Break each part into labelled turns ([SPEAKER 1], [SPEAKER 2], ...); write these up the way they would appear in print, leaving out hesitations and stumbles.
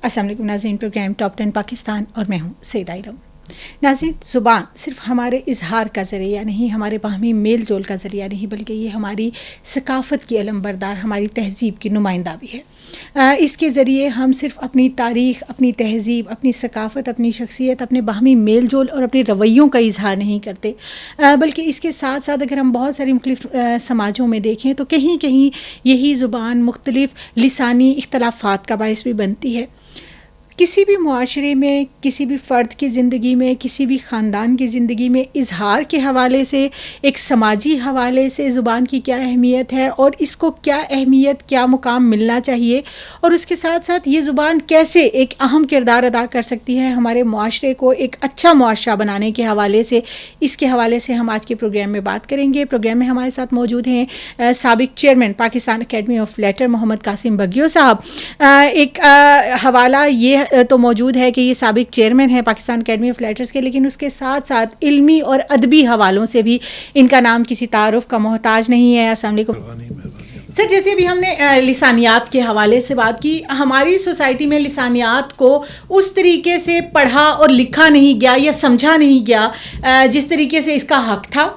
[SPEAKER 1] السلام علیکم ناظرین، پروگرام ٹاپ 10 پاکستان اور میں ہوں سید عائرہ۔ ناظرین، زبان صرف ہمارے اظہار کا ذریعہ نہیں، ہمارے باہمی میل جول کا ذریعہ نہیں، بلکہ یہ ہماری ثقافت کی علم بردار، ہماری تہذیب کی نمائندہ بھی ہے۔ اس کے ذریعے ہم صرف اپنی تاریخ، اپنی تہذیب، اپنی ثقافت، اپنی شخصیت، اپنے باہمی میل جول اور اپنے رویوں کا اظہار نہیں کرتے، بلکہ اس کے ساتھ ساتھ اگر ہم بہت ساری مختلف سماجوں میں دیکھیں تو کہیں کہیں یہی زبان مختلف لسانی اختلافات کا باعث بھی بنتی ہے۔ کسی بھی معاشرے میں، کسی بھی فرد کی زندگی میں، کسی بھی خاندان کی زندگی میں اظہار کے حوالے سے، ایک سماجی حوالے سے زبان کی کیا اہمیت ہے اور اس کو کیا اہمیت، کیا مقام ملنا چاہیے، اور اس کے ساتھ ساتھ یہ زبان کیسے ایک اہم کردار ادا کر سکتی ہے ہمارے معاشرے کو ایک اچھا معاشرہ بنانے کے حوالے سے، اس کے حوالے سے ہم آج کے پروگرام میں بات کریں گے۔ پروگرام میں ہمارے ساتھ موجود ہیں سابق chairman Pakistan academy of letter Muhammad Qasim Bughio Sahib. ایک حوالہ یہ تو موجود ہے کہ یہ سابق چیئرمین ہے پاکستان اکیڈمی آف لیٹرز کے، لیکن اس کے ساتھ ساتھ علمی اور ادبی حوالوں سے بھی ان کا نام کسی تعارف کا محتاج نہیں ہے۔ السلام علیکم سر۔ جیسے بھی ہم نے لسانیات کے حوالے سے بات کی، ہماری سوسائٹی میں لسانیات کو اس طریقے سے پڑھا اور لکھا نہیں گیا یا سمجھا نہیں گیا جس طریقے سے اس کا حق تھا۔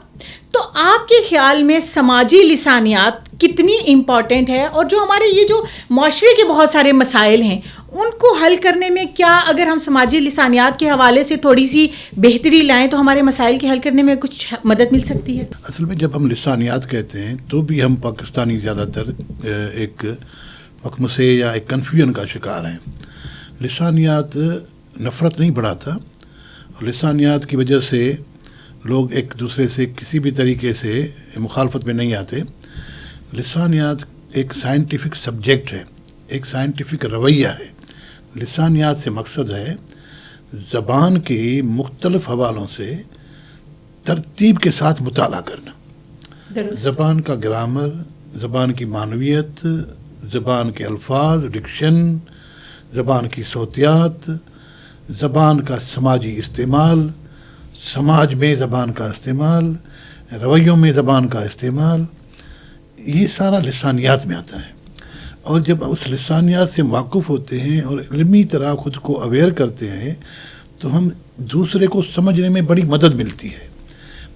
[SPEAKER 1] تو آپ کے خیال میں سماجی لسانیات کتنی امپورٹنٹ ہے، اور جو ہمارے یہ جو معاشرے کے بہت سارے مسائل ہیں ان کو حل کرنے میں کیا، اگر ہم سماجی لسانیات کے حوالے سے تھوڑی سی بہتری لائیں تو ہمارے مسائل کے حل کرنے میں کچھ مدد مل سکتی ہے؟
[SPEAKER 2] اصل میں جب ہم لسانیات کہتے ہیں تو بھی ہم پاکستانی زیادہ تر ایک مکمسے یا ایک کنفیوژن کا شکار ہیں۔ لسانیات نفرت نہیں بڑھاتا، اور لسانیات کی وجہ سے لوگ ایک دوسرے سے کسی بھی طریقے سے مخالفت میں نہیں آتے۔ لسانیات ایک سائنٹیفک سبجیکٹ ہے، ایک سائنٹیفک رویہ ہے۔ لسانیات سے مقصد ہے زبان کی مختلف حوالوں سے ترتیب کے ساتھ مطالعہ کرنا، زبان کا گرامر، زبان کی معنویت، زبان کے الفاظ، ڈکشن، زبان کی صوتیات، زبان کا سماجی استعمال، سماج میں زبان کا استعمال، رویوں میں زبان کا استعمال، یہ سارا لسانیات میں آتا ہے۔ اور جب اس لسانیات سے واقف ہوتے ہیں اور علمی طرح خود کو اویئر کرتے ہیں تو ہم دوسرے کو سمجھنے میں بڑی مدد ملتی ہے۔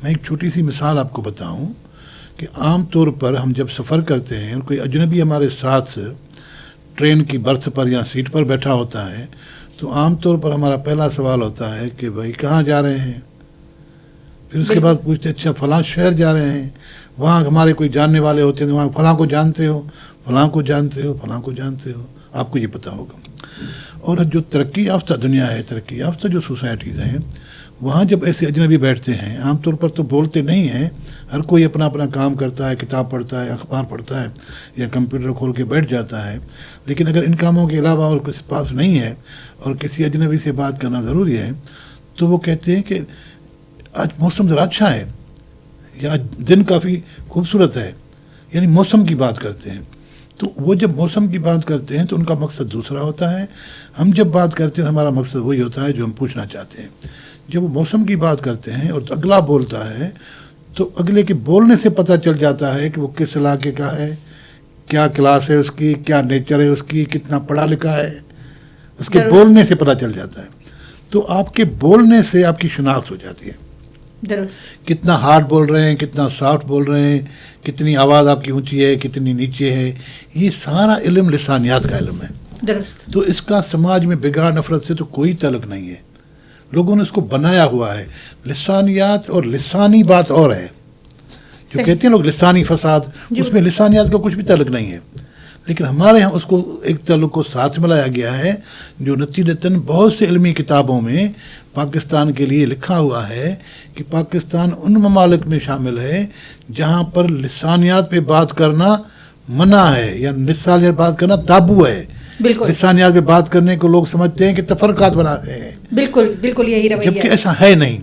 [SPEAKER 2] میں ایک چھوٹی سی مثال آپ کو بتاؤں کہ عام طور پر ہم جب سفر کرتے ہیں، کوئی اجنبی ہمارے ساتھ ٹرین کی برتھ پر یا سیٹ پر بیٹھا ہوتا ہے تو عام طور پر ہمارا پہلا سوال ہوتا ہے کہ بھائی کہاں جا رہے ہیں؟ پھر اس کے بعد پوچھتے اچھا فلاں شہر جا رہے ہیں، وہاں ہمارے کوئی جاننے والے ہوتے ہیں، وہاں فلاں کو جانتے ہو، فلاں کو جانتے ہو، فلاں کو جانتے ہو، آپ کو یہ پتہ ہوگا۔ اور جو ترقی یافتہ دنیا ہے، ترقی یافتہ جو سوسائٹیز ہیں، وہاں جب ایسے اجنبی بیٹھتے ہیں عام طور پر تو بولتے نہیں ہیں، ہر کوئی اپنا اپنا کام کرتا ہے، کتاب پڑھتا ہے، اخبار پڑھتا ہے یا کمپیوٹر کھول کے بیٹھ جاتا ہے۔ لیکن اگر ان کاموں کے علاوہ اور کسی پاس نہیں ہے اور کسی اجنبی سے بات کرنا ضروری ہے تو وہ کہتے ہیں کہ آج موسم ذرا اچھا ہے، یا آج دن کافی خوبصورت ہے، یعنی موسم کی بات کرتے ہیں۔ تو وہ جب موسم کی بات کرتے ہیں تو ان کا مقصد دوسرا ہوتا ہے، ہم جب بات کرتے ہیں ہمارا مقصد وہی ہوتا ہے جو ہم پوچھنا چاہتے ہیں۔ جب وہ موسم کی بات کرتے ہیں اور اگلا بولتا ہے تو اگلے کے بولنے سے پتہ چل جاتا ہے کہ وہ کس علاقے کا ہے، کیا کلاس ہے اس کی، کیا نیچر ہے اس کی، کتنا پڑھا لکھا ہے، اس کے بولنے سے پتہ چل جاتا ہے۔ تو آپ کے بولنے سے آپ کی شناخت ہو جاتی ہے،
[SPEAKER 1] درست،
[SPEAKER 2] کتنا ہارڈ بول رہے ہیں، کتنا سافٹ بول رہے ہیں، کتنی آواز آپ کی اونچی ہے، کتنی نیچے ہے، یہ سارا علم لسانیات کا علم ہے۔
[SPEAKER 1] درست۔
[SPEAKER 2] تو اس کا سماج میں بگاڑ نفرت سے تو کوئی تعلق نہیں ہے، لوگوں نے اس کو بنایا ہوا ہے۔ لسانیات اور لسانی بات اور ہے، جو کہتے ہیں لوگ لسانی فساد، اس میں لسانیات کا کچھ بھی تعلق نہیں ہے، لیکن ہمارے ہاں اس کو ایک تعلق کو ساتھ ملایا گیا ہے، جو نتیجتاً بہت سے علمی کتابوں میں پاکستان کے لیے لکھا ہوا ہے کہ پاکستان ان ممالک میں شامل ہے جہاں پر لسانیات پہ بات کرنا منع ہے، یا لسانیات بات کرنا تابو ہے۔
[SPEAKER 1] بالکل،
[SPEAKER 2] لسانیات پہ بات کرنے کو لوگ سمجھتے ہیں کہ تفرقات بنا رہے ہیں،
[SPEAKER 1] بالکل بالکل یہی رویہ ہے،
[SPEAKER 2] جبکہ ایسا ہے نہیں۔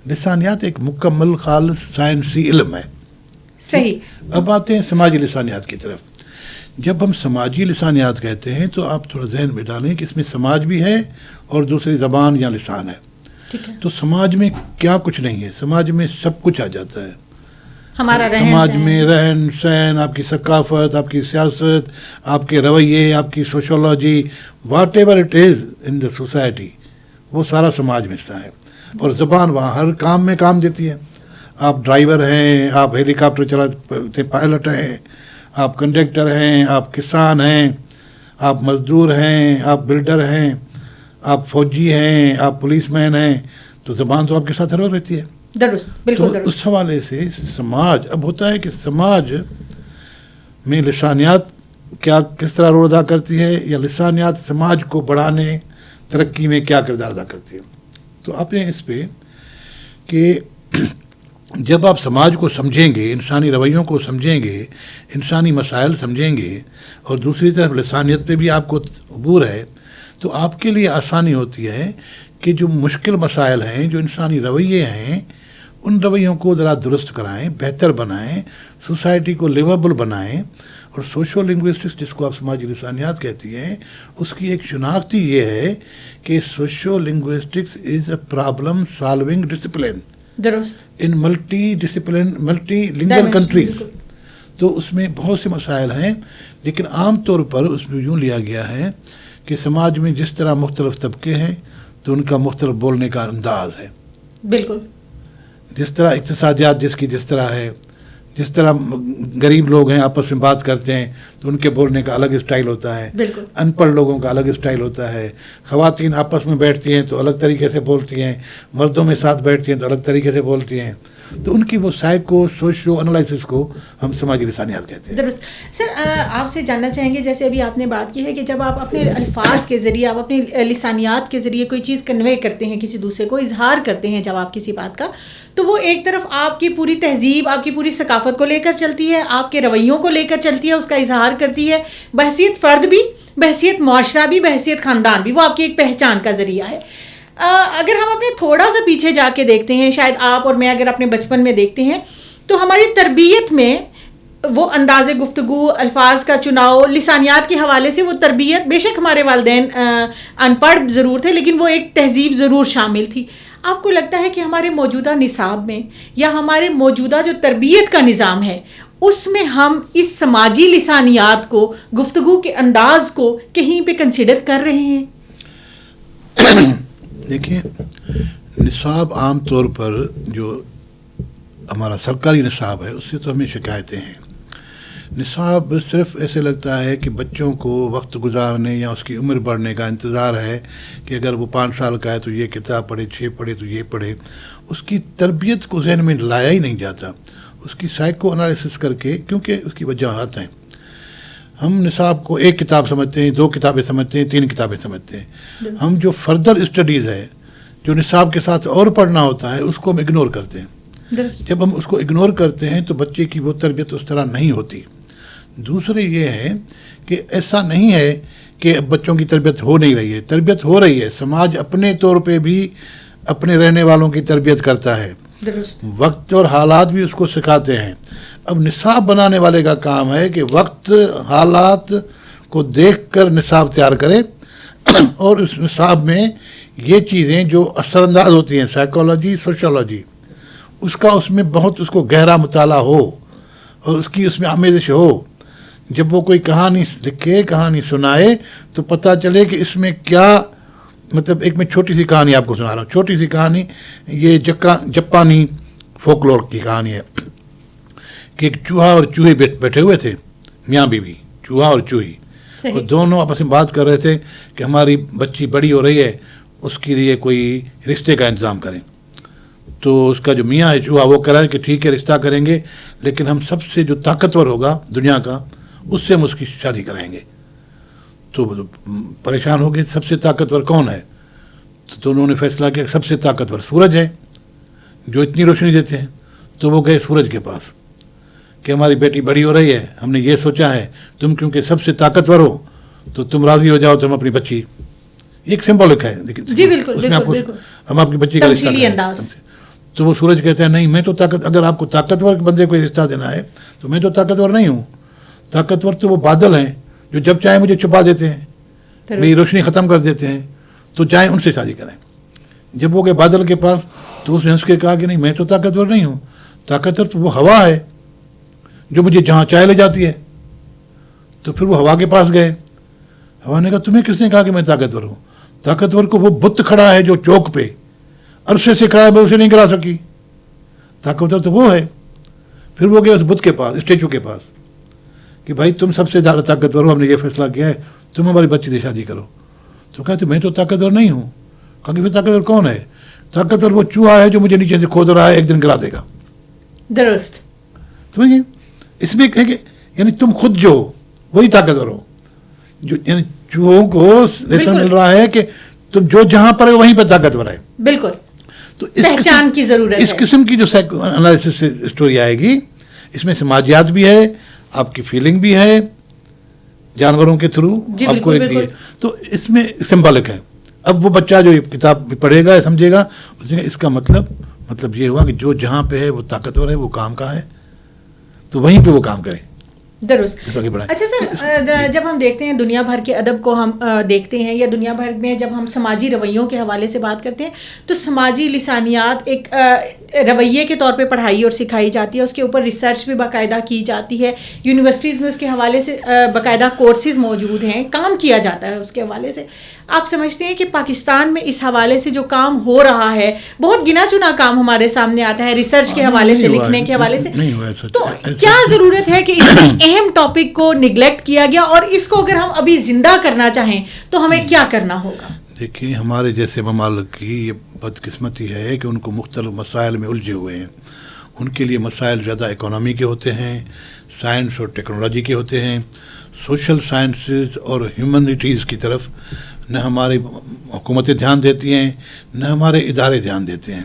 [SPEAKER 2] لسانیات ایک مکمل خالص سائنسی علم ہے۔
[SPEAKER 1] صحیح۔
[SPEAKER 2] اب آتے ہیں سماجی لسانیات کی طرف۔ جب ہم سماجی لسانیات کہتے ہیں تو آپ تھوڑا ذہن میں ڈالیں کہ اس میں سماج بھی ہے اور دوسری زبان یا لسان ہے۔ تو سماج میں کیا کچھ نہیں ہے، سماج میں سب کچھ آ جاتا ہے۔
[SPEAKER 1] ہمارا
[SPEAKER 2] سماج میں رہن سہن، آپ کی ثقافت، آپ کی سیاست، آپ کے رویے، آپ کی sociology, what ever it is in the society, وہ سارا سماج میں حصہ ہے. اور زبان وہاں ہر کام میں کام دیتی ہے. آپ ڈرائیور ہیں، آپ ہیلی کاپٹر چلاتے پائلٹ ہیں، آپ کنڈکٹر ہیں، آپ کسان ہیں، آپ مزدور ہیں، آپ بلڈر ہیں، آپ فوجی ہیں، آپ پولیس مین ہیں، تو زبان تو آپ کے ساتھ ہر وقت رہتی ہے.
[SPEAKER 1] درست، بالکل درست.
[SPEAKER 2] اس حوالے سے سماج اب ہوتا ہے کہ سماج میں لسانیات کس طرح رول ادا کرتی ہے، یا لسانیات سماج کو بڑھانے ترقی میں کیا کردار ادا کرتی ہے. تو آپ نے اس پہ کہ جب آپ سماج کو سمجھیں گے، انسانی رویوں کو سمجھیں گے، انسانی مسائل سمجھیں گے، اور دوسری طرف لسانیت پہ بھی آپ کو عبور ہے، تو آپ کے لیے آسانی ہوتی ہے کہ جو مشکل مسائل ہیں، جو انسانی رویے ہیں، ان رویوں کو ذرا درست کرائیں، بہتر بنائیں، سوسائٹی کو لیویبل بنائیں. اور سوشو لنگوسٹکس، جس کو آپ سماجی لسانیات کہتی ہیں، اس کی ایک شناختی یہ ہے کہ socio linguistics is a problem solving discipline
[SPEAKER 1] درست
[SPEAKER 2] ان ملٹی لنگول کنٹریز. تو اس میں بہت سے مسائل ہیں، لیکن عام طور پر اس میں یوں لیا گیا ہے کہ سماج میں جس طرح مختلف طبقے ہیں تو ان کا مختلف بولنے کا انداز ہے.
[SPEAKER 1] بالکل.
[SPEAKER 2] جس طرح اقتصادیات جس کی جس طرح ہے، جس طرح غریب لوگ ہیں آپس میں بات کرتے ہیں تو ان کے بولنے کا الگ اسٹائل ہوتا ہے.
[SPEAKER 1] بالکل.
[SPEAKER 2] ان پڑھ لوگوں کا الگ اسٹائل ہوتا ہے. خواتین آپس میں بیٹھتی ہیں تو الگ طریقے سے بولتی ہیں، مردوں میں ساتھ بیٹھتی ہیں تو الگ طریقے سے بولتی ہیں. تو ان کی وہ سائیکو سوشو انالائسس کو ہم سماجی لسانیات کہتے ہیں.
[SPEAKER 1] درست. سر آپ سے جاننا چاہیں گے، جیسے ابھی آپ نے بات کی ہے کہ جب آپ اپنے الفاظ کے ذریعے، آپ اپنے لسانیات کے ذریعے کوئی چیز کنوے کرتے ہیں، کسی دوسرے کو اظہار کرتے ہیں جب آپ کسی بات کا، تو وہ ایک طرف آپ کی پوری تہذیب، آپ کی پوری ثقافت کو لے کر چلتی ہے، آپ کے رویوں کو لے کر چلتی ہے، اس کا اظہار کرتی ہے، بحیثیت فرد بھی، بحیثیت معاشرہ بھی، بحیثیت خاندان بھی، وہ آپ کی ایک پہچان کا ذریعہ ہے. اگر ہم اپنے تھوڑا سا پیچھے جا کے دیکھتے ہیں، شاید آپ اور میں اگر اپنے بچپن میں دیکھتے ہیں، تو ہماری تربیت میں وہ انداز گفتگو، الفاظ کا چناؤ، لسانیات کے حوالے سے وہ تربیت، بے شک ہمارے والدین ان پڑھ ضرور تھے لیکن وہ ایک تہذیب ضرور شامل تھی. آپ کو لگتا ہے کہ ہمارے موجودہ نصاب میں یا ہمارے موجودہ جو تربیت کا نظام ہے اس میں ہم اس سماجی لسانیات کو، گفتگو کے انداز کو کہیں پہ کنسیڈر کر رہے ہیں؟
[SPEAKER 2] دیکھیں، نصاب عام طور پر جو ہمارا سرکاری نصاب ہے اس سے تو ہمیں شکایتیں ہیں. نصاب صرف ایسے لگتا ہے کہ بچوں کو وقت گزارنے یا اس کی عمر بڑھنے کا انتظار ہے کہ اگر وہ 5 سال کا ہے تو یہ کتاب پڑھے، 6 پڑھے تو یہ پڑھے. اس کی تربیت کو ذہن میں لایا ہی نہیں جاتا، اس کی سائیکو انالیسس کر کے، کیونکہ اس کی وجوہات ہیں. ہم نصاب کو 1 کتاب سمجھتے ہیں، 2 کتابیں سمجھتے ہیں، 3 کتابیں سمجھتے ہیں. ہم جو فردر اسٹڈیز ہے، جو نصاب کے ساتھ اور پڑھنا ہوتا ہے، اس کو ہم اگنور کرتے ہیں. جب ہم اس کو اگنور کرتے ہیں تو بچے کی وہ تربیت اس طرح نہیں ہوتی. دوسرے یہ ہے کہ ایسا نہیں ہے کہ بچوں کی تربیت ہو نہیں رہی ہے، تربیت ہو رہی ہے. سماج اپنے طور پہ بھی اپنے رہنے والوں کی تربیت کرتا ہے، وقت اور حالات بھی اس کو سکھاتے ہیں. اب نصاب بنانے والے کا کام ہے کہ وقت حالات کو دیکھ کر نصاب تیار کرے اور اس نصاب میں یہ چیزیں جو اثر انداز ہوتی ہیں، سائیکالوجی، سوشولوجی، اس کا اس میں بہت اس کو گہرا مطالعہ ہو اور اس کی اس میں آمیزش ہو. جب وہ کوئی کہانی لکھے، کہانی سنائے تو پتہ چلے کہ اس میں کیا مطلب. ایک میں چھوٹی سی کہانی آپ کو سنا رہا ہوں، چھوٹی سی کہانی، یہ جاپانی فولکلور کی کہانی ہے کہ ایک چوہا اور چوہے بیٹھے ہوئے تھے، میاں بیوی، چوہا اور چوہی، اور دونوں آپس میں بات کر رہے تھے کہ ہماری بچی بڑی ہو رہی ہے، اس کے لیے کوئی رشتے کا انتظام کریں. تو اس کا جو میاں ہے چوہا، وہ کہہ رہا ہے کہ ٹھیک ہے رشتہ کریں گے، لیکن ہم سب سے جو طاقتور ہوگا دنیا کا اس سے ہم اس کی شادی کرائیں گے. تو پریشان ہو گئے سب سے طاقتور کون ہے؟ تو انہوں نے فیصلہ کیا سب سے طاقتور سورج ہے جو اتنی روشنی دیتے ہیں. تو وہ گئے سورج کے پاس کہ ہماری بیٹی بڑی ہو رہی ہے، ہم نے یہ سوچا ہے تم کیونکہ سب سے طاقتور ہو تو تم راضی ہو جاؤ، تم اپنی بچی، ایک سمبولک ہے لیکن
[SPEAKER 1] جی بالکل
[SPEAKER 2] ہم آپ کی بچی کا رشتہ کریں. تو وہ سورج کہتا ہے نہیں، میں تو اگر آپ کو طاقتور بندے کو رشتہ دینا ہے تو میں تو طاقتور نہیں ہوں. طاقتور تو وہ بادل ہیں جو جب چاہے مجھے چھپا دیتے ہیں، میری روشنی ختم کر دیتے ہیں، تو چاہے ان سے شادی کریں. جب وہ گئے بادل کے پاس تو اس نے ہنس کے کہا کہ نہیں، میں تو طاقتور نہیں ہوں، طاقتور تو وہ ہوا ہے جو مجھے جہاں چاہے لے جاتی ہے. تو پھر وہ ہوا کے پاس گئے. ہوا نے کہا تمہیں کس نے کہا کہ میں طاقتور ہوں؟ طاقتور کو وہ بت کھڑا ہے جو چوک پہ عرصے سے کھڑا ہے، وہ اسے نہیں کرا سکی. طاقتور تو وہ ہے. پھر وہ گئے اس بت کے پاس، اسٹیچو کے پاس، کہ بھائی تم سب سے زیادہ طاقتور ہو، ہم نے یہ فیصلہ کیا ہے تم ہماری بچی سے شادی کرو. تو کہتے میں تو طاقتور نہیں ہوں. کہا کہ پھر طاقتور کون ہے؟ طاقتور وہ چوہا ہے جو مجھے نیچے سے کھود رہا ہے، ایک دن گرا دے گا.
[SPEAKER 1] درست.
[SPEAKER 2] سمجھے؟ اس میں کہ یعنی تم خود جو وہی طاقتور ہو. جو یعنی چوہوں کو لیسن مل رہا ہے کہ تم جو جہاں پر ہے وہیں پہ طاقتور ہے.
[SPEAKER 1] بالکل.
[SPEAKER 2] تو
[SPEAKER 1] پہچان کی ضرورت ہے.
[SPEAKER 2] اس قسم کی جو سائیکو انالیسس سے اسٹوری آئے گی، اس میں سماجیات بھی ہے، آپ کی فیلنگ بھی ہے جانوروں کے تھرو آپ کو ایک دیے. تو اس میں سمبولک ہے. اب وہ بچہ جو کتاب پڑھے گا سمجھے گا، اس کا مطلب یہ ہوا کہ جو جہاں پہ ہے وہ طاقتور ہے، وہ کام کا ہے، تو وہیں پہ وہ کام کرے.
[SPEAKER 1] درست. اچھا سر، جب ہم دیکھتے ہیں دنیا بھر کے ادب کو ہم دیکھتے ہیں، یا دنیا بھر میں جب ہم سماجی رویوں کے حوالے سے بات کرتے ہیں، تو سماجی لسانیات ایک رویے کے طور پہ پڑھائی اور سکھائی جاتی ہے. اس کے اوپر ریسرچ بھی باقاعدہ کی جاتی ہے. یونیورسٹیز میں اس کے حوالے سے باقاعدہ کورسز موجود ہیں، کام کیا جاتا ہے اس کے حوالے سے. آپ سمجھتے ہیں کہ پاکستان میں اس حوالے سے جو کام ہو رہا ہے، بہت گنا چنا کام ہمارے سامنے آتا ہے ریسرچ کے حوالے سے، لکھنے کے حوالے سے، تو کیا ضرورت ہے کہ اس اہم ٹاپک کو نگلیکٹ کیا گیا، اور اس کو اگر ہم ابھی زندہ کرنا چاہیں تو ہمیں کیا کرنا ہوگا؟
[SPEAKER 2] دیکھیے، ہمارے جیسے ممالک کی یہ بدقسمتی ہے کہ ان کو مختلف مسائل میں الجھے ہوئے ہیں. ان کے لیے مسائل زیادہ اکانومی کے ہوتے ہیں، سائنس اور ٹیکنالوجی کے ہوتے ہیں. سوشل سائنسز اور ہیومنٹیز کی طرف نہ ہماری حکومتیں دھیان دیتی ہیں، نہ ہمارے ادارے دھیان دیتے ہیں.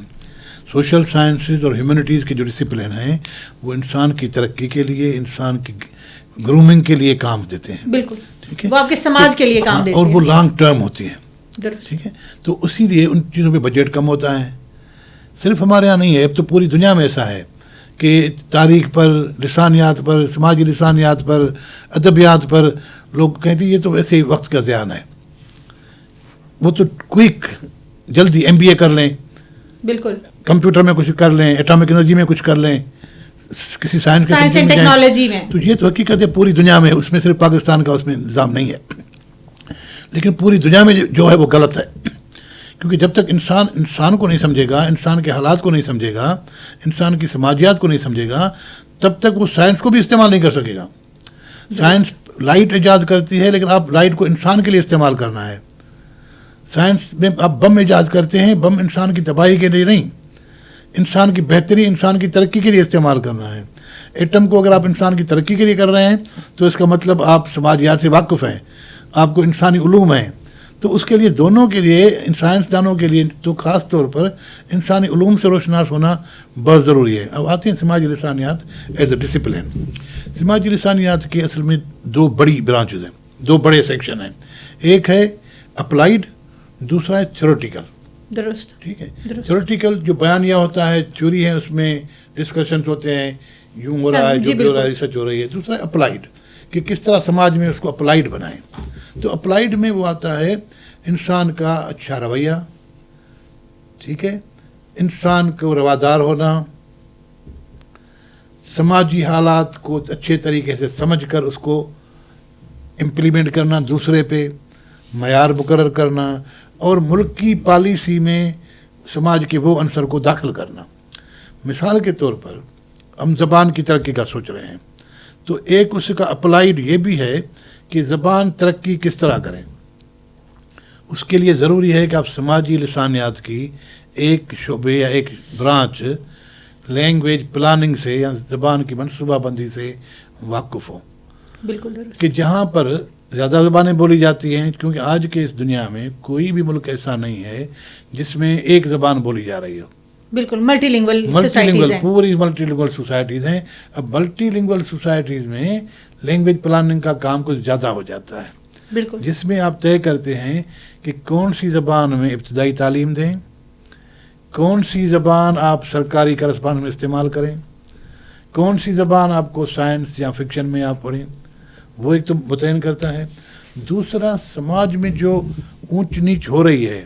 [SPEAKER 2] سوشل سائنسز اور ہیومنٹیز کی جو ڈسپلن ہیں وہ انسان کی ترقی کے لیے، انسان کی گرومنگ کے لیے کام دیتے ہیں.
[SPEAKER 1] بالکل.
[SPEAKER 2] ٹھیک ہے،
[SPEAKER 1] وہ آپ کے سماج کے لیے کام دیتے ہیں،
[SPEAKER 2] اور وہ لانگ ٹرم ہوتی ہیں.
[SPEAKER 1] ٹھیک
[SPEAKER 2] ہے. تو اسی لیے ان چیزوں پہ بجٹ کم ہوتا ہے. صرف ہمارے یہاں نہیں ہے، اب تو پوری دنیا میں ایسا ہے کہ تاریخ پر، لسانیات پر، سماجی لسانیات پر، ادبیات پر لوگ کہتے ہیں یہ تو ویسے ہی وقت کا ضیاع ہے. وہ تو کوئک جلدی MBA کر لیں،
[SPEAKER 1] بالکل،
[SPEAKER 2] کمپیوٹر میں کچھ کر لیں، ایٹامک انرجی میں کچھ کر لیں، کسی سائنس
[SPEAKER 1] اینڈ ٹیکنالوجی میں.
[SPEAKER 2] تو یہ تو حقیقت ہے پوری دنیا میں، اس میں صرف پاکستان کا اس میں نظام نہیں ہے، لیکن پوری دنیا میں جو ہے وہ غلط ہے. کیونکہ جب تک انسان کو نہیں سمجھے گا، انسان کے حالات کو نہیں سمجھے گا، انسان کی سماجیات کو نہیں سمجھے گا، تب تک وہ سائنس کو بھی استعمال نہیں کر سکے گا. سائنس لائٹ ایجاد کرتی ہے، لیکن آپ لائٹ کو انسان کے لیے استعمال کرنا ہے. سائنس میں آپ بم ایجاد کرتے ہیں، بم انسان کی تباہی کے لیے نہیں، انسان کی بہتری، انسان کی ترقی کے لیے استعمال کرنا ہے. ایٹم کو اگر آپ انسان کی ترقی کے لیے کر رہے ہیں تو اس کا مطلب آپ سماجیات سے واقف ہیں، آپ کو انسانی علوم ہیں. تو اس کے لیے دونوں کے لیے، سائنسدانوں کے لیے تو خاص طور پر انسانی علوم سے روشناس ہونا بہت ضروری ہے. اب آتے ہیں سماجی لسانیات ایز اے ڈسپلن. سماجی لسانیات کے اصل میں دو بڑی برانچز ہیں، دو بڑے سیکشن ہیں. ایک ہے اپلائیڈ، دوسرا ہے تھیوریٹیکل.
[SPEAKER 1] درست.
[SPEAKER 2] ٹھیک ہے. تھیوریٹیکل جو بیانیہ ہوتا ہے، تھیوری ہے، اس میں ڈسکشنز ہوتے ہیں، یوں ہو رہا ہے، جو بھی ہو رہا ہے، ریسرچ ہو رہی ہے. دوسرا ہے اپلائیڈ، کہ کس طرح سماج میں اس کو اپلائیڈ بنائیں. تو اپلائیڈ میں وہ آتا ہے انسان کا اچھا رویہ، ٹھیک ہے، انسان کو روادار ہونا، سماجی حالات کو اچھے طریقے سے سمجھ کر اس کو امپلیمنٹ کرنا، دوسرے پہ معیار مقرر کرنا، اور ملک کی پالیسی میں سماج کے وہ عنصر کو داخل کرنا. مثال کے طور پر ہم زبان کی ترقی کا سوچ رہے ہیں، تو ایک اس کا اپلائیڈ یہ بھی ہے کہ زبان ترقی کس طرح کریں. اس کے لیے ضروری ہے کہ آپ سماجی لسانیات کی ایک شعبے یا ایک برانچ لینگویج پلاننگ سے یا زبان کی منصوبہ بندی سے واقف ہوں.
[SPEAKER 1] بالکل.
[SPEAKER 2] کہ جہاں پر زیادہ زبانیں بولی جاتی ہیں، کیونکہ آج کے اس دنیا میں کوئی بھی ملک ایسا نہیں ہے جس میں ایک زبان بولی جا رہی ہو.
[SPEAKER 1] بالکل ملٹی لنگول سوسائٹیز ہیں،
[SPEAKER 2] پوری ملٹی لنگول سوسائٹیز ہیں. اب ملٹی لنگول سوسائٹیز میں لینگویج پلاننگ کا کام کچھ زیادہ ہو جاتا ہے.
[SPEAKER 1] بالکل.
[SPEAKER 2] جس میں آپ طے کرتے ہیں کہ کون سی زبان میں ابتدائی تعلیم دیں، کون سی زبان آپ سرکاری کرسپانڈنس میں استعمال کریں، کون سی زبان آپ کو سائنس یا فکشن میں آپ پڑھیں، وہ ایک تو متعین کرتا ہے. دوسرا، سماج میں جو اونچ نیچ ہو رہی ہے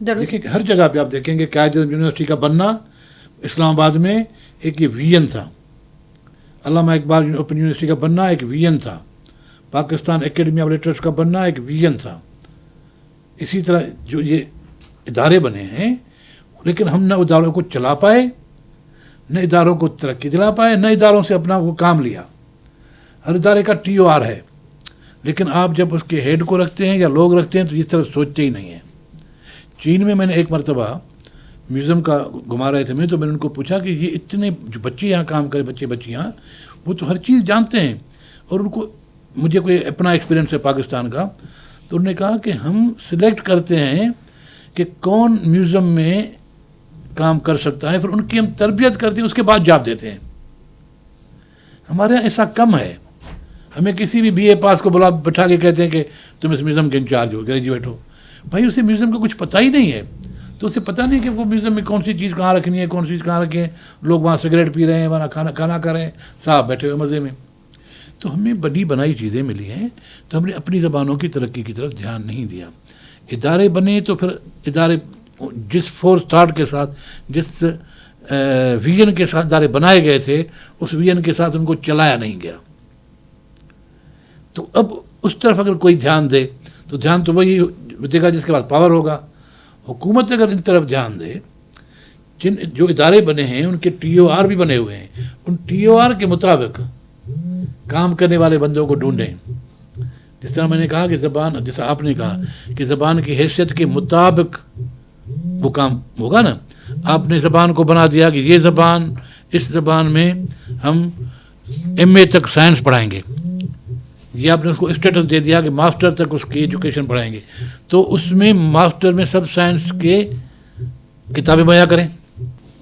[SPEAKER 2] دیکھیں ہر جگہ پہ آپ دیکھیں گے قائد اعظم یونیورسٹی کا بننا اسلام آباد میں ایک یہ ویژن تھا، علامہ اقبال اوپن یونیورسٹی کا بننا ایک ویژن تھا، پاکستان اکیڈمی آف لٹریچر کا بننا ایک ویژن تھا. اسی طرح جو یہ ادارے بنے ہیں، لیکن ہم نہ اداروں کو چلا پائے، نہ اداروں کو ترقی دلا پائے، نہ اداروں سے اپنا وہ کام لیا. ہر ادارے کا TOR ہے، لیکن آپ جب اس کے ہیڈ کو رکھتے ہیں یا لوگ رکھتے ہیں تو اس طرف سوچتے ہی نہیں ہیں. چین میں نے ایک مرتبہ میوزیم کا گھما رہے تھے میں، تو میں نے ان کو پوچھا کہ یہ اتنے جو بچے یہاں کام کرے، بچیاں وہ تو ہر چیز جانتے ہیں، اور ان کو مجھے کوئی اپنا ایکسپیرینس ہے پاکستان کا، تو انہوں نے کہا کہ ہم سلیکٹ کرتے ہیں کہ کون میوزیم میں کام کر سکتا ہے، پھر ان کی ہم تربیت کرتے ہیں، اس کے بعد جاب دیتے ہیں. ہمارے یہاں ایسا کم ہے. ہمیں کسی بھی BA پاس کو بٹھا کے کہتے ہیں کہ تم اس میوزیم کے انچارج ہو، گریجویٹ ہو. بھائی اسے میوزیم کا کچھ پتہ ہی نہیں ہے، تو اسے پتہ نہیں کہ وہ میوزیم میں کون سی چیز کہاں رکھنی ہے، کون سی چیز کہاں رکھیں. لوگ وہاں سگریٹ پی رہے ہیں، وہاں کھانا کھا رہے ہیں، صاحب بیٹھے ہوئے مزے میں. تو ہمیں بنی بنائی چیزیں ملی ہیں، تو ہم نے اپنی زبانوں کی ترقی کی طرف دھیان نہیں دیا. ادارے بنے تو پھر ادارے جس فورس تھاٹ کے ساتھ، جس ویژن کے ساتھ ادارے بنائے گئے تھے، اس ویژن کے ساتھ ان کو چلایا نہیں گیا. تو اب اس طرف اگر کوئی دھیان دے تو دھیان تو وہی دے گا جس کے بعد پاور ہوگا. حکومت اگر ان طرف دھیان دے، جو ادارے بنے ہیں ان کے TOR بھی بنے ہوئے ہیں، ان TOR کے مطابق کام کرنے والے بندوں کو ڈھونڈیں. جس طرح میں نے کہا کہ زبان، جیسا آپ نے کہا کہ زبان کی حیثیت کے مطابق وہ کام ہوگا نا. آپ نے زبان کو بنا دیا کہ یہ زبان، اس زبان میں ہم MA تک سائنس پڑھائیں گے، یہ آپ نے اس کو اسٹیٹس دے دیا کہ ماسٹر تک اس کی ایجوکیشن پڑھائیں گے، تو اس میں ماسٹر میں سب سائنس کے کتابیں مہیا کریں.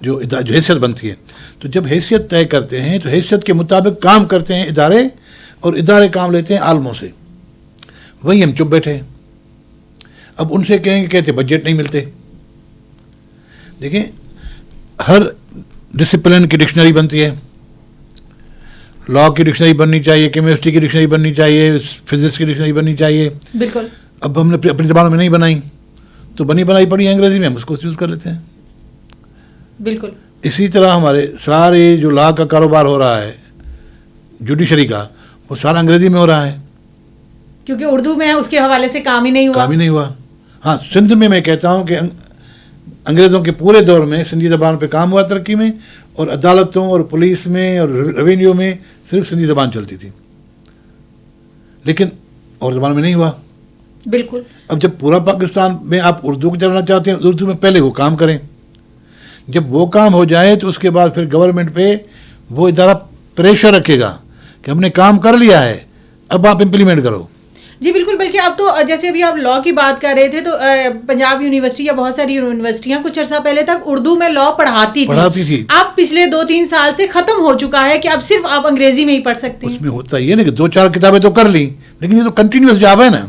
[SPEAKER 2] جو حیثیت بنتی ہے، تو جب حیثیت طے کرتے ہیں تو حیثیت کے مطابق کام کرتے ہیں ادارے، اور ادارے کام لیتے ہیں عالموں سے. وہی ہم چپ بیٹھے. اب ان سے کہیں گے، کہتے بجٹ نہیں ملتے. دیکھیں ہر ڈسپلن کی ڈکشنری بنتی ہے، لا کی ڈکشنری بننی چاہیے، کیمسٹری کی ڈکشنری بننی چاہیے، فزکس کی ڈکشنری بننی چاہیے.
[SPEAKER 1] بالکل.
[SPEAKER 2] اب ہم نے اپنی زبانوں میں نہیں بنائی، تو بنی بنائی پڑی ہے انگریزی میں، ہم اس کو یوز کر لیتے ہیں.
[SPEAKER 1] بالکل.
[SPEAKER 2] اسی طرح ہمارے سارے جو لا کا کاروبار ہو رہا ہے، جوڈیشری کا، وہ سارا انگریزی میں ہو رہا ہے،
[SPEAKER 1] کیونکہ اردو میں اس کے حوالے سے کام ہی نہیں ہوا. ہاں
[SPEAKER 2] سندھ میں کہتا ہوں کہ انگریزوں کے پورے دور میں سندھی زبان پہ کام ہوا ترقی میں، اور عدالتوں اور پولیس میں اور ریونیو میں صرف سندھی زبان چلتی تھی، لیکن اور زبان میں نہیں ہوا.
[SPEAKER 1] بالکل.
[SPEAKER 2] اب جب پورا پاکستان میں آپ اردو کو چلانا چاہتے ہیں، اردو میں پہلے وہ کام کریں. جب وہ کام ہو جائے تو اس کے بعد پھر گورنمنٹ پہ وہ ادارہ پریشر رکھے گا کہ ہم نے کام کر لیا ہے، اب آپ امپلیمنٹ کرو.
[SPEAKER 1] جی بالکل. بلکہ اب تو جیسے ابھی آپ لا کی بات کر رہے تھے، تو پنجاب یونیورسٹی یا بہت ساری یونیورسٹیاں کچھ عرصہ پہلے تک اردو میں لا پڑھاتی تھی. اب پچھلے 2-3 سال سے ختم ہو چکا ہے کہ اب صرف آپ انگریزی میں ہی پڑھ سکتے ہیں.
[SPEAKER 2] اس میں ہوتا یہ نا کہ 2-4 کتابیں تو کر لی، لیکن یہ تو کنٹینیوس جاب ہے نا.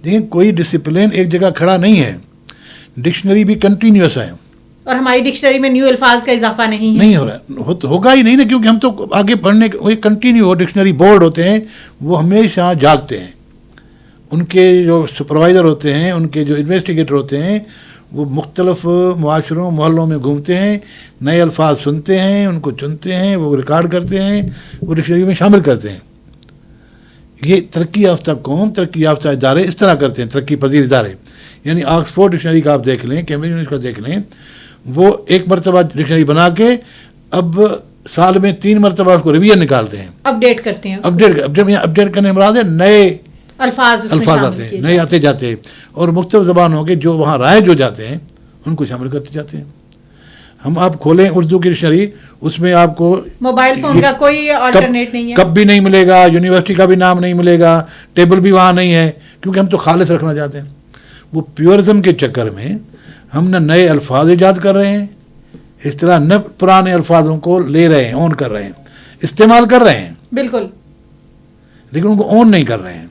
[SPEAKER 2] دیکھیں کوئی ڈسپلن ایک جگہ کھڑا نہیں ہے، ڈکشنری بھی کنٹینیوس ہے،
[SPEAKER 1] اور ہماری ڈکشنری میں نیو الفاظ کا اضافہ نہیں
[SPEAKER 2] ہو رہا، ہوگا ہی نہیں نا، کیونکہ ہم تو آگے پڑھنے کے کنٹینیو ڈکشنری بورڈ ہوتے ہیں، وہ ہمیشہ جاگتے ہیں. ان کے جو سپروائزر ہوتے ہیں، ان کے جو انویسٹیگیٹر ہوتے ہیں، وہ مختلف معاشروں محلوں میں گھومتے ہیں، نئے الفاظ سنتے ہیں، ان کو چنتے ہیں، وہ ریکارڈ کرتے ہیں، وہ ڈکشنری میں شامل کرتے ہیں. یہ ترقی یافتہ قوم، ترقی یافتہ ادارے اس طرح کرتے ہیں، ترقی پذیر ادارے. یعنی آکسفورڈ ڈکشنری کا آپ دیکھ لیں، کیمبرج یونیورسٹی کا دیکھ لیں، وہ ایک مرتبہ ڈکشنری بنا کے اب سال میں 3 مرتبہ اس کو ریویژن نکالتے ہیں،
[SPEAKER 1] اپڈیٹ کرتے ہیں.
[SPEAKER 2] اپڈیٹ کرنے مراد ہے نئے
[SPEAKER 1] الفاظ
[SPEAKER 2] آتے ہیں، نئے آتے جاتے ہیں، اور مختلف زبانوں کے جو وہاں رائج ہو جاتے ہیں ان کو شامل کرتے جاتے ہیں. ہم آپ کھولیں اردو کی ڈکشنری، اس میں آپ کو
[SPEAKER 1] موبائل فون کا کوئی آلٹرنیٹ نہیں ہے،
[SPEAKER 2] کب بھی نہیں ملے گا، یونیورسٹی کا بھی نام نہیں ملے گا، ٹیبل بھی وہاں نہیں ہے، کیونکہ ہم تو خالص رکھنا چاہتے ہیں. وہ پیورزم کے چکر میں ہم نہ نئے الفاظ ایجاد کر رہے ہیں، اس طرح نہ پرانے الفاظوں کو لے رہے ہیں، اون کر رہے ہیں، استعمال کر رہے ہیں
[SPEAKER 1] بالکل،
[SPEAKER 2] لیکن ان کو اون نہیں کر رہے ہیں.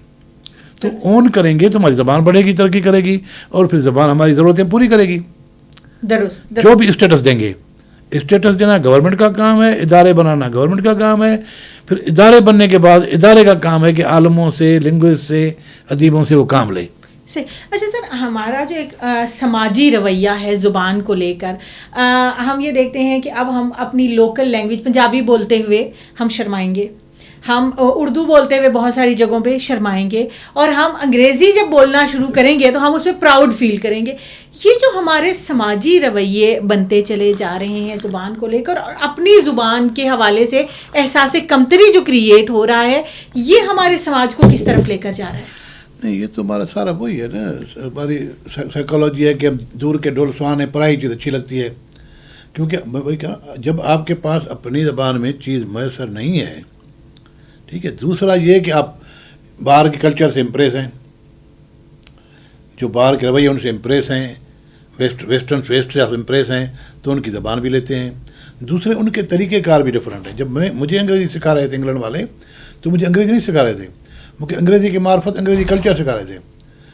[SPEAKER 2] تو اون کریں گے تو ہماری زبان بڑھے گی، ترقی کرے گی، اور پھر زبان ہماری ضرورتیں پوری کرے گی.
[SPEAKER 1] درست.
[SPEAKER 2] جو بھی اسٹیٹس دیں گے، اسٹیٹس دینا گورنمنٹ کا کام ہے، ادارے بنانا گورنمنٹ کا کام ہے. پھر ادارے بننے کے بعد ادارے کا کام ہے کہ عالموں سے، لنگوسٹ سے، ادیبوں سے وہ کام لے.
[SPEAKER 1] اچھا سر، ہمارا جو ایک سماجی رویہ ہے زبان کو لے کر، ہم یہ دیکھتے ہیں کہ اب ہم اپنی لوکل لینگویج پنجابی بولتے ہوئے ہم شرمائیں گے، ہم اردو بولتے ہوئے بہت ساری جگہوں پہ شرمائیں گے، اور ہم انگریزی جب بولنا شروع کریں گے تو ہم اس پہ پراؤڈ فیل کریں گے. یہ جو ہمارے سماجی رویے بنتے چلے جا رہے ہیں زبان کو لے کر، اور اپنی زبان کے حوالے سے احساس کمتری جو کریٹ ہو رہا ہے، یہ ہمارے سماج کو کس طرف لے کر جا رہا ہے؟
[SPEAKER 2] نہیں، یہ تو ہمارا سارا وہی ہے نا، ہماری سائیکالوجی ہے کہ ہم دور کے ڈول سوان ہیں، پرائی چیز اچھی لگتی ہے. کیونکہ میں وہی کہہ رہا ہوں، جب آپ کے پاس اپنی زبان میں چیز میسر نہیں ہے، ٹھیک ہے. دوسرا یہ کہ آپ باہر کے کلچر سے امپریس ہیں، جو باہر کے رویے ان سے امپریس ہیں، ویسٹرن سے آپ امپریس ہیں تو ان کی زبان بھی لیتے ہیں. دوسرے ان کے طریقہ کار بھی ڈفرینٹ ہیں. جب مجھے انگریزی سکھا رہے تھے انگلینڈ والے، تو مجھے انگریزی نہیں سکھا رہے تھے، مجھے انگریزی کے معرفت انگریزی کلچر سکھا رہے تھے.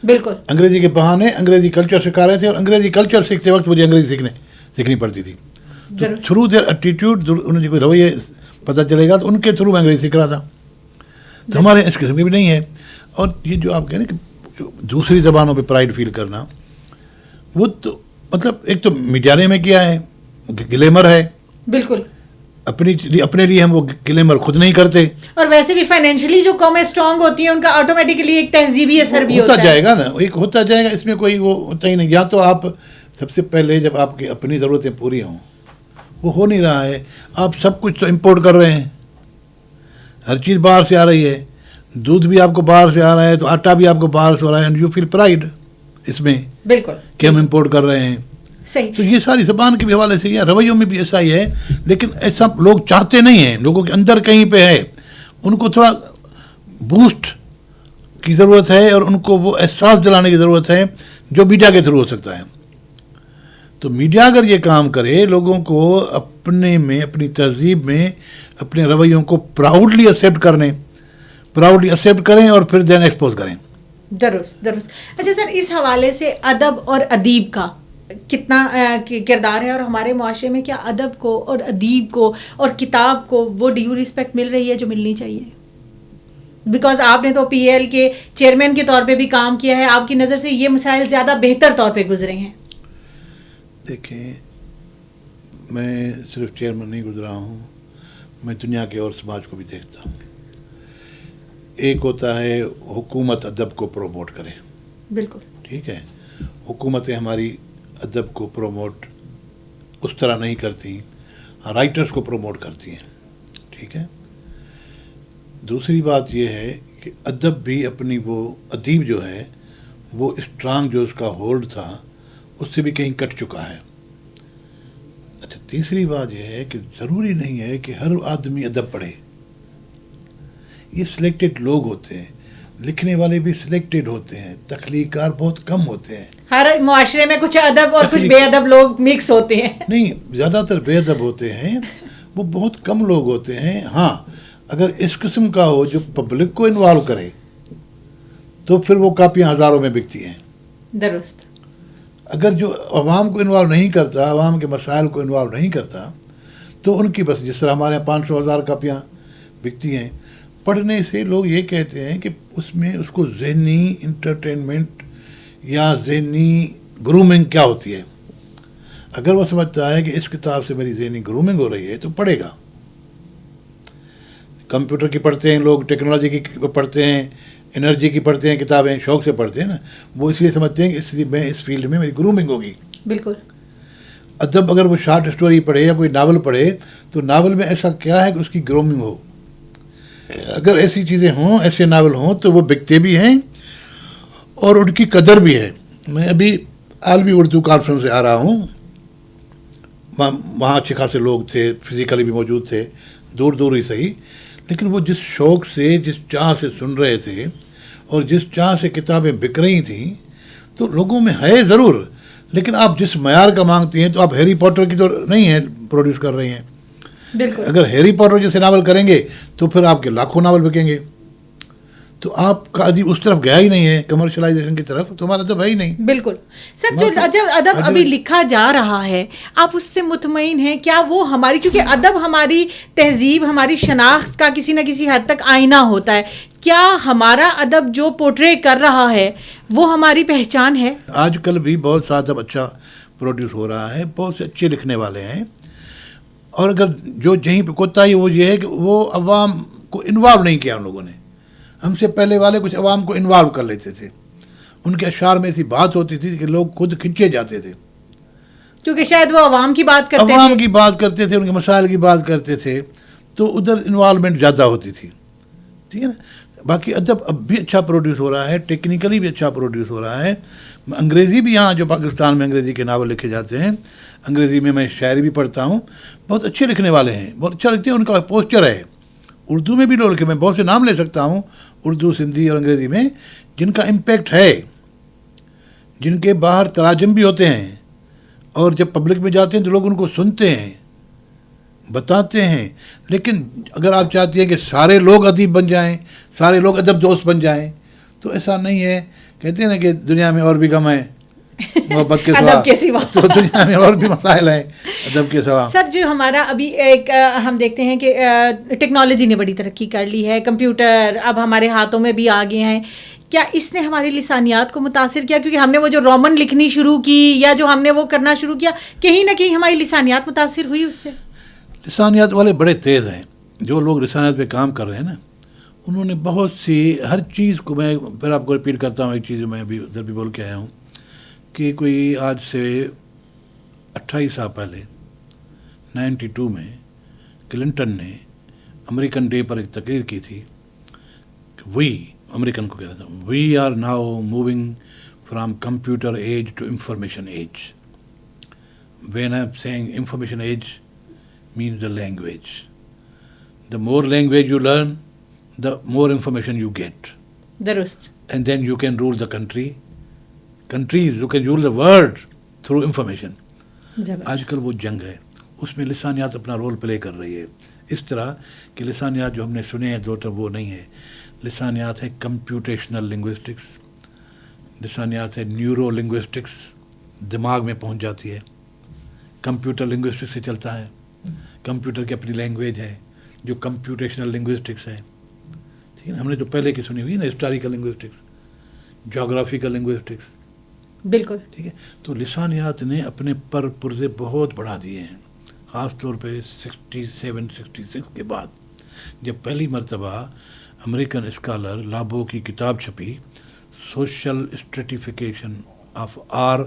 [SPEAKER 1] بالکل،
[SPEAKER 2] انگریزی کے بہانے انگریزی کلچر سکھا رہے تھے، اور انگریزی کلچر سیکھتے وقت مجھے انگریزی سیکھنی پڑتی تھی. تو تھرو دیئر ایٹیٹیوڈ انہیں کوئی رویے پتہ چلے گا، تو ان کے تھرو میں انگریزی سیکھ رہا تھا. تو ہمارے اس قسم کی بھی نہیں ہے. اور یہ جو آپ کہہ رہے ہیں کہ دوسری زبانوں پہ پرائڈ فیل کرنا، وہ تو مطلب ایک تو میڈیا میں کیا ہے، گلیمر ہے.
[SPEAKER 1] بالکل،
[SPEAKER 2] اپنے لیے ہم وہ گلیمر خود نہیں کرتے.
[SPEAKER 1] اور ویسے بھی فائنینشلی جو قومیں اسٹرانگ ہوتی ہیں ان کا آٹومیٹکلی ایک تہذیبی اثر بھی ہوتا
[SPEAKER 2] جائے گا نا، ایک ہوتا جائے گا. اس میں کوئی وہ ہوتا ہی نہیں. یا تو آپ سب سے پہلے جب آپ کی اپنی ضرورتیں پوری ہوں، وہ ہو نہیں رہا ہے، آپ سب کچھ تو امپورٹ کر رہے ہیں، ہر چیز باہر سے آ رہی ہے. دودھ بھی آپ کو باہر سے آ رہا ہے، تو آٹا بھی آپ کو باہر سے ہو رہا ہے، اینڈ یو فیل پرائڈ اس میں،
[SPEAKER 1] بالکل،
[SPEAKER 2] کہ ہم امپورٹ کر رہے ہیں.
[SPEAKER 1] صحیح.
[SPEAKER 2] تو یہ ساری زبان کے بھی حوالے سے، یا رویوں میں بھی ایسا ہی ہے. لیکن ایسا لوگ چاہتے نہیں ہیں، لوگوں کے اندر کہیں پہ ہے، ان کو تھوڑا بوسٹ کی ضرورت ہے، اور ان کو وہ احساس دلانے کی ضرورت ہے جو میڈیا کے تھرو ہو سکتا ہے. تو میڈیا اگر یہ کام کرے، لوگوں کو اپنے میں، اپنی تہذیب میں اپنے رویوں کو پراؤڈلی ایکسیپٹ کریں اور پھر دین ایکسپوز کریں.
[SPEAKER 1] درست. اچھا سر، اس حوالے سے ادب اور ادیب کا کتنا کردار ہے، اور ہمارے معاشرے میں کیا ادب کو اور ادیب کو اور کتاب کو وہ ڈیو رسپیکٹ مل رہی ہے جو ملنی چاہیے؟ بیکاز آپ نے تو پی ایل کے چیئرمین کے طور پہ بھی کام کیا ہے، آپ کی نظر سے یہ مسائل زیادہ بہتر طور پہ گزرے ہیں؟
[SPEAKER 2] دیکھیں، میں صرف چیئرمین نہیں گزرا ہوں، میں دنیا کے اور سماج کو بھی دیکھتا ہوں. ایک ہوتا ہے حکومت ادب کو پروموٹ کرے،
[SPEAKER 1] بالکل
[SPEAKER 2] ٹھیک ہے. حکومتیں ہماری ادب کو پروموٹ اس طرح نہیں کرتی، رائٹرز کو پروموٹ کرتی ہیں، ٹھیک ہے. دوسری بات یہ ہے کہ ادب بھی اپنی، وہ ادیب جو ہے وہ اسٹرانگ جو اس کا ہولڈ تھا اس سے بھی کہیں کٹ چکا ہے. اچھا، تیسری بات یہ ہے کہ ضروری نہیں ہے کہ ہر آدمی ادب پڑھے. یہ سلیکٹڈ لوگ ہوتے ہیں، لکھنے والے بھی سلیکٹڈ ہوتے ہیں، تخلیق کار بہت کم ہوتے ہیں. ہر
[SPEAKER 1] معاشرے میں کچھ ادب اور کچھ بے ادب لوگ مکس ہوتے ہیں.
[SPEAKER 2] نہیں، زیادہ تر بے ادب ہوتے ہیں، وہ بہت کم لوگ ہوتے ہیں. ہاں، اگر اس قسم کا ہو جو پبلک کو انوالو کرے تو پھر وہ کاپیاں ہزاروں میں بکتی ہیں.
[SPEAKER 1] درست.
[SPEAKER 2] اگر جو عوام کو انوالو نہیں کرتا، عوام کے مسائل کو انوالو نہیں کرتا، تو ان کی بس جس طرح ہمارے یہاں 500,000 کاپیاں بکتی ہیں. پڑھنے سے لوگ یہ کہتے ہیں کہ اس میں اس کو ذہنی انٹرٹینمنٹ یا ذہنی گرومنگ کیا ہوتی ہے. اگر وہ سمجھتا ہے کہ اس کتاب سے میری ذہنی گرومنگ ہو رہی ہے تو پڑھے گا. کمپیوٹر کی پڑھتے ہیں لوگ، ٹیکنالوجی کی پڑھتے ہیں، انرجی کی پڑھتے ہیں کتابیں، شوق سے پڑھتے ہیں نا. وہ اس لیے سمجھتے ہیں کہ اس لیے میں اس فیلڈ میں میری گرومنگ ہوگی.
[SPEAKER 1] بالکل.
[SPEAKER 2] ادب اگر وہ شارٹ اسٹوری پڑھے یا کوئی ناول پڑھے تو ناول میں ایسا کیا ہے کہ اس کی گرومنگ ہو. اگر ایسی چیزیں ہوں، ایسے ناول ہوں تو وہ بکتے بھی ہیں اور ان کی قدر بھی ہے. میں ابھی عالمی اردو کانفرنس سے آ رہا ہوں، وہاں اچھے خاصے لوگ تھے، فزیکلی بھی موجود تھے، دور دور ہی صحیح، لیکن وہ جس شوق سے، جس چاہ سے سن رہے تھے اور جس چاہ سے کتابیں بک رہی تھیں، تو لوگوں میں ہے ضرور، لیکن آپ جس معیار کا مانگتی ہیں تو آپ ہیری پاٹر کی تو نہیں ہے پروڈیوس کر رہی ہیں. بالکل. اگر ہیری پاٹر جیسے ناول کریں گے تو پھر آپ کے لاکھوں ناول بکیں گے. تو آپ کا ادب اس طرف گیا ہی نہیں ہے کمرشلائزیشن کی طرف، تو ہمارا ادب ہے ہی نہیں.
[SPEAKER 1] بالکل سر. جو ادب ابھی لکھا جا رہا ہے آپ اس سے مطمئن ہیں؟ کیا وہ ہماری، کیونکہ ادب ہماری تہذیب ہماری شناخت کا کسی نہ کسی حد تک آئینہ ہوتا ہے، کیا ہمارا ادب جو پورٹرے کر رہا ہے وہ ہماری پہچان ہے؟
[SPEAKER 2] آج کل بھی بہت سا ادب اچھا پروڈیوس ہو رہا ہے، بہت سے اچھے لکھنے والے ہیں، اور اگر جو جہیں پہ کوتاہی وہ یہ ہے کہ وہ عوام کو انوالو نہیں کیا ان لوگوں نے. ہم سے پہلے والے کچھ عوام کو انوالو کر لیتے تھے، ان کے اشعار میں ایسی بات ہوتی تھی کہ لوگ خود کھنچے جاتے تھے،
[SPEAKER 1] کیونکہ شاید وہ عوام کی بات کرتے
[SPEAKER 2] عوام کی بات کرتے تھے، ان کے مسائل کی بات کرتے تھے، تو ادھر انوالومنٹ زیادہ ہوتی تھی. ٹھیک ہے نا. باقی ادب اب بھی اچھا پروڈیوس ہو رہا ہے، ٹیکنیکلی بھی اچھا پروڈیوس ہو رہا ہے. انگریزی بھی یہاں جو پاکستان میں انگریزی کے ناول لکھے جاتے ہیں، انگریزی میں شاعری بھی پڑھتا ہوں، بہت اچھے لکھنے والے ہیں، بہت اچھا لکھتے ہیں، ان کا پوسچر ہے. اردو میں بھی لوگ لکھے، میں بہت سے نام لے سکتا ہوں اردو، سندھی اور انگریزی میں، جن کا امپیکٹ ہے، جن کے باہر تراجم بھی ہوتے ہیں، اور جب پبلک میں جاتے ہیں تو لوگ ان کو سنتے ہیں، بتاتے ہیں. لیکن اگر آپ چاہتی ہیں کہ سارے لوگ ادیب بن جائیں، سارے لوگ ادب دوست بن جائیں، تو ایسا نہیں ہے. کہتے ہیں نا کہ دنیا میں اور بھی غم ہیں محبت کے سوا، تو دنیا میں اور بھی مسائل ہیں ادب کے سوا.
[SPEAKER 1] سر جو ہمارا ابھی ایک ہم دیکھتے ہیں کہ ٹیکنالوجی نے بڑی ترقی کر لی ہے، کمپیوٹر اب ہمارے ہاتھوں میں بھی آ گئے ہیں، کیا اس نے ہماری لسانیات کو متاثر کیا؟ کیونکہ ہم نے وہ جو رومن لکھنی شروع کی یا جو ہم نے وہ کرنا شروع کیا، کہیں نہ کہیں ہماری لسانیات متاثر ہوئی اس سے؟
[SPEAKER 2] لسانیات والے بڑے تیز ہیں، جو لوگ لسانیات پہ کام کر رہے ہیں نا، انہوں نے بہت سی ہر چیز کو، میں پھر آپ کو رپیٹ کرتا ہوں ایک چیز میں ابھی ادھر بھی بول کے آیا ہوں، کہ کوئی آج سے 28 سال پہلے 92 میں کلنٹن نے امریکن ڈے پر ایک تقریر کی تھی کہ امریکن کو کہہ رہا تھا، we are now moving from computer age to information age. When I am seeing information age means the language. The more language you learn, the more information you get.
[SPEAKER 1] درست.
[SPEAKER 2] And then you can rule the countries, you can rule the world through information. آج کل وہ جنگ ہے، اس میں لسانیات اپنا role play کر رہی ہے. اس طرح کہ لسانیات جو ہم نے سنے ہیں دو وہ نہیں ہے. لسانیات ہے کمپیوٹیشنل لنگوسٹکس، لسانیات ہے نیورو لنگوسٹکس، دماغ میں پہنچ جاتی ہے. کمپیوٹر لنگوسٹکس سے چلتا ہے، کمپیوٹر کی اپنی لینگویج ہے جو کمپیوٹیشنل لنگوسٹکس ہے. ٹھیک ہے، ہم نے تو پہلے کی سنی ہوئی نا، ہسٹوریکل لنگوسٹکس، جغرافیکل لنگوسٹکس.
[SPEAKER 1] بالکل
[SPEAKER 2] ٹھیک ہے. تو لسانیات نے اپنے پرزے بہت بڑھا دیے ہیں، خاص طور پہ 67-66 کے بعد، جب پہلی مرتبہ امریکن اسکالر لابو کی کتاب چھپی، social stratification of R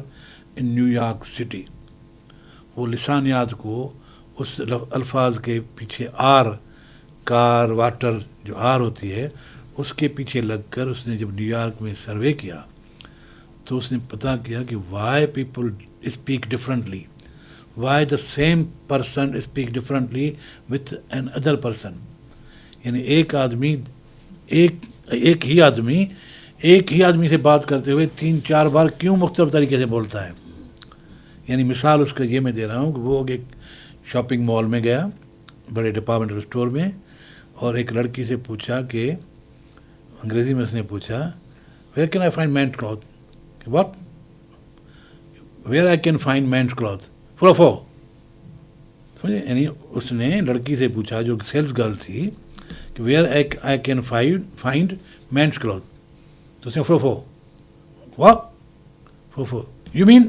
[SPEAKER 2] in New York City. وہ لسانیات کو اس الفاظ کے پیچھے آر، کار، واٹر، جو آر ہوتی ہے اس کے پیچھے لگ کر اس نے جب نیو یارک میں سروے کیا تو اس نے پتہ کیا کہ why people speak differently, why the same person speak differently with another person. یعنی ایک ہی آدمی سے بات کرتے ہوئے 3-4 بار کیوں مختلف طریقے سے بولتا ہے. یعنی مثال اس کا یہ میں دے رہا ہوں کہ وہ ایک شاپنگ مال میں گیا، بڑے ڈپارٹمنٹل اسٹور میں، اور ایک لڑکی سے پوچھا کہ انگریزی میں اس نے پوچھا where can I find men's cloth, what where I can find men's cloth for. سمجھے؟ یعنی اس نے لڑکی سے پوچھا جو سیلس گرل تھی کہ where I can find men's cloth, تو اس نے four what four you mean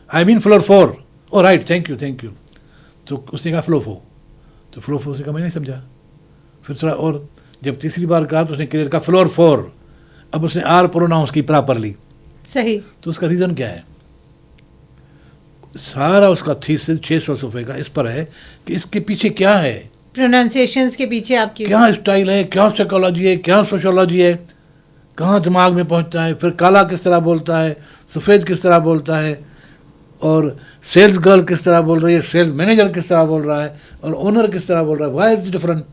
[SPEAKER 2] I mean floor 4. Oh right, thank you. تو اس نے کہا فلوفو، تو فلوفو سے کہا میں نہیں سمجھا. پھر تھوڑا اور جب تیسری بار کہا تو اس نے کلیئر کہا فلور 4. اب اس نے آر پروناؤنس کی پراپرلی.
[SPEAKER 1] صحیح.
[SPEAKER 2] تو اس کا ریزن کیا ہے؟ سارا اس کا تھیسس 600 صفحے کا اس پر ہے کہ اس کے پیچھے کیا ہے،
[SPEAKER 1] پروننسیشنز کے پیچھے آپ کی
[SPEAKER 2] کیا اسٹائل ہے، کیا سائیکالوجی ہے، کیا سوشولوجی ہے، کہاں دماغ میں پہنچتا ہے. پھر کالا کس طرح بولتا ہے، سفید کس طرح بولتا ہے، اور سیلز گرل کس طرح بول رہی ہے، سیلز مینیجر کس طرح بول رہا ہے، اور اونر کس طرح بول رہا ہے. Why is different?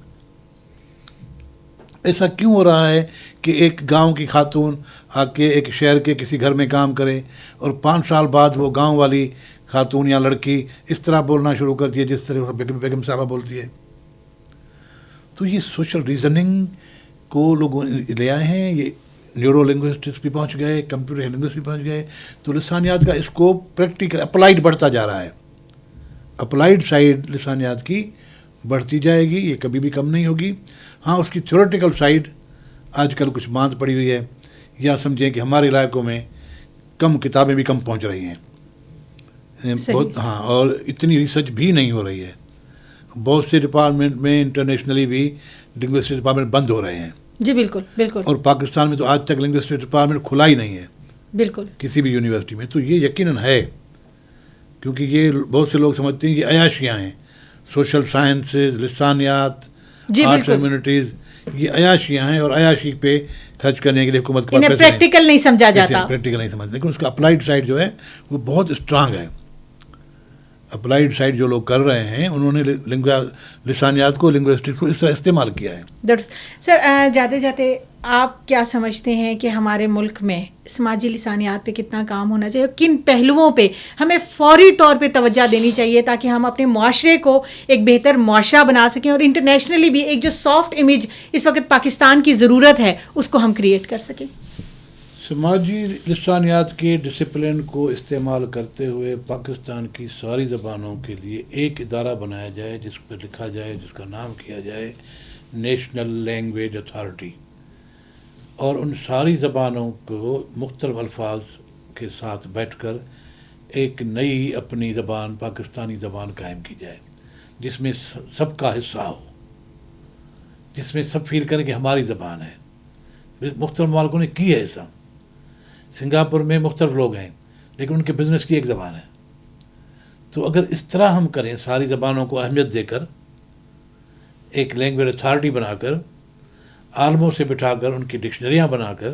[SPEAKER 2] ایسا کیوں ہو رہا ہے کہ ایک گاؤں کی خاتون آ کے ایک شہر کے کسی گھر میں کام کرے اور 5 سال بعد وہ گاؤں والی خاتون یا لڑکی اس طرح بولنا شروع کرتی ہے جس طرح بیگم صاحبہ بولتی ہے؟ تو یہ سوشل ریزننگ کو لوگوں لے آئے ہیں. یہ نیورو لنگوسٹکس بھی پہنچ گئے, کمپیوٹر لنگوسٹ بھی پہنچ گئے. تو لسانیات کا اسکوپ پریکٹیکل اپلائیڈ بڑھتا جا رہا ہے. اپلائیڈ سائڈ لسانیات کی بڑھتی جائے گی, یہ کبھی بھی کم نہیں ہوگی. ہاں, اس کی تھیوریٹیکل سائڈ آج کل کچھ ماند پڑی ہوئی ہے, یا سمجھیں کہ ہمارے علاقوں میں کم کتابیں بھی کم پہنچ رہی ہیں بہت. ہاں, اور اتنی ریسرچ بھی نہیں ہو رہی ہے. بہت سے ڈپارٹمنٹ میں انٹرنیشنلی بھی لنگوسٹک ڈپارٹمنٹ بند ہو رہے ہیں.
[SPEAKER 1] جی بالکل بالکل.
[SPEAKER 2] اور پاکستان میں تو آج تک لنگوسٹک ڈپارٹمنٹ کھلا ہی نہیں ہے
[SPEAKER 1] بالکل
[SPEAKER 2] کسی بھی یونیورسٹی میں. تو یہ یقیناً ہے, کیونکہ یہ بہت سے لوگ سمجھتے ہیں کہ عیاشیاں ہیں. سوشل سائنسز, لسانیات, آرٹس ہیومینٹیز, یہ عیاشیاں ہیں, اور عیاشی پہ خرچ کرنے کے لیے حکومت کو
[SPEAKER 1] انہیں پریکٹیکل نہیں سمجھا جاتا.
[SPEAKER 2] پریکٹیکل نہیں سمجھتے, لیکن اس کا اپلائیڈ سائڈ جو ہے وہ بہت اسٹرانگ ہے. اپلائیڈ سائڈ جو لوگ کر رہے ہیں انہوں نے لسانیات کو, لنگوسٹکس کو اس طرح استعمال کیا ہے.
[SPEAKER 1] سر, جاتے جاتے آپ کیا سمجھتے ہیں کہ ہمارے ملک میں سماجی لسانیات پہ کتنا کام ہونا چاہیے, کن پہلوؤں پہ ہمیں فوری طور پہ توجہ دینی چاہیے تاکہ ہم اپنے معاشرے کو ایک بہتر معاشرہ بنا سکیں, اور انٹرنیشنلی بھی ایک جو سافٹ امیج اس وقت پاکستان کی ضرورت ہے اس کو ہم کریٹ کر سکیں؟
[SPEAKER 2] سماجی لسانیات کے ڈسپلن کو استعمال کرتے ہوئے پاکستان کی ساری زبانوں کے لیے ایک ادارہ بنایا جائے جس پر لکھا جائے, جس کا نام کیا جائے نیشنل لینگویج اتھارٹی, اور ان ساری زبانوں کو مختلف الفاظ کے ساتھ بیٹھ کر ایک نئی اپنی زبان, پاکستانی زبان قائم کی جائے جس میں سب کا حصہ ہو, جس میں سب فیل کریں کہ ہماری زبان ہے. مختلف ممالکوں نے کی ہے ایسا. سنگاپور میں مختلف لوگ ہیں لیکن ان کے بزنس کی ایک زبان ہے. تو اگر اس طرح ہم کریں, ساری زبانوں کو اہمیت دے کر ایک لینگویج اتھارٹی بنا کر, عالموں سے بٹھا کر ان کی ڈکشنریاں بنا کر,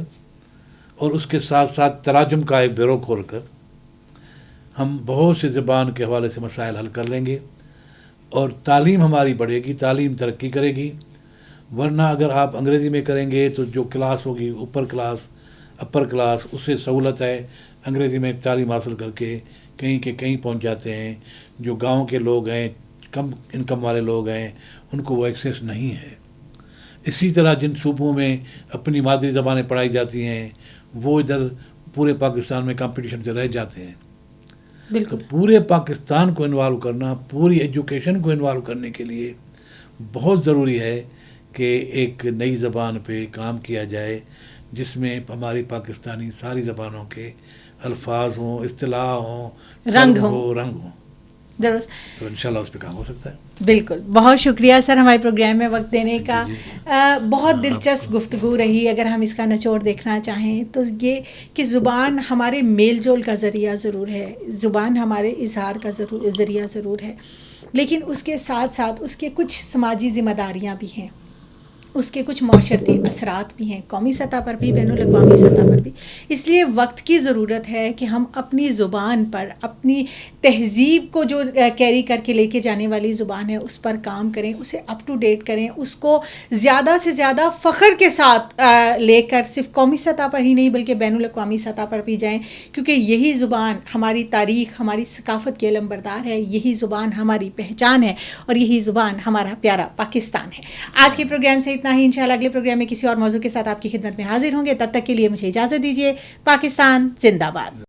[SPEAKER 2] اور اس کے ساتھ ساتھ تراجم کا ایک بیورو کھول کر, ہم بہت سی زبان کے حوالے سے مسائل حل کر لیں گے, اور تعلیم ہماری بڑھے گی, تعلیم ترقی کرے گی. ورنہ اگر آپ انگریزی میں کریں گے تو جو کلاس ہوگی اوپر کلاس, اپر کلاس, اسے سہولت ہے انگریزی میں تعلیم حاصل کر کے کہیں کے کہیں پہنچ جاتے ہیں. جو گاؤں کے لوگ ہیں, کم انکم والے لوگ ہیں, ان کو وہ ایکسیس نہیں ہے. اسی طرح جن صوبوں میں اپنی مادری زبانیں پڑھائی جاتی ہیں وہ ادھر پورے پاکستان میں کمپٹیشن سے رہ جاتے ہیں. تو پورے پاکستان کو انوالو کرنا, پوری ایجوکیشن کو انوالو کرنے کے لیے بہت ضروری ہے کہ ایک نئی زبان پہ کام کیا جائے جس میں ہماری پاکستانی ساری زبانوں کے الفاظ ہوں, اصطلاح ہوں, رنگ ہوں.
[SPEAKER 1] درست,
[SPEAKER 2] تو انشاءاللہ اس پہ کام ہو سکتا ہے.
[SPEAKER 1] بالکل. بہت شکریہ سر ہمارے پروگرام میں وقت دینے کا. بہت دلچسپ گفتگو رہی. اگر ہم اس کا نچوڑ دیکھنا چاہیں تو یہ کہ زبان ہمارے میل جول کا ذریعہ ضرور ہے, زبان ہمارے اظہار کا ذریعہ ضرور ہے, لیکن اس کے ساتھ ساتھ اس کے کچھ سماجی ذمہ داریاں بھی ہیں, اس کے کچھ معاشرتی اثرات بھی ہیں, قومی سطح پر بھی, بین الاقوامی سطح پر بھی. اس لیے وقت کی ضرورت ہے کہ ہم اپنی زبان پر, اپنی تہذیب کو جو کیری کر کے لے کے جانے والی زبان ہے اس پر کام کریں, اسے اپ ٹو ڈیٹ کریں, اس کو زیادہ سے زیادہ فخر کے ساتھ لے کر صرف قومی سطح پر ہی نہیں بلکہ بین الاقوامی سطح پر بھی جائیں, کیونکہ یہی زبان ہماری تاریخ, ہماری ثقافت کی علم بردار ہے, یہی زبان ہماری پہچان ہے, اور یہی زبان ہمارا پیارا پاکستان ہے. آج کے پروگرام سے ہی انشاءاللہ اگلے پروگرام میں کسی اور موضوع کے ساتھ آپ کی خدمت میں حاضر ہوں گے. تب تک کے لیے مجھے اجازت دیجیے. پاکستان زندہ باد.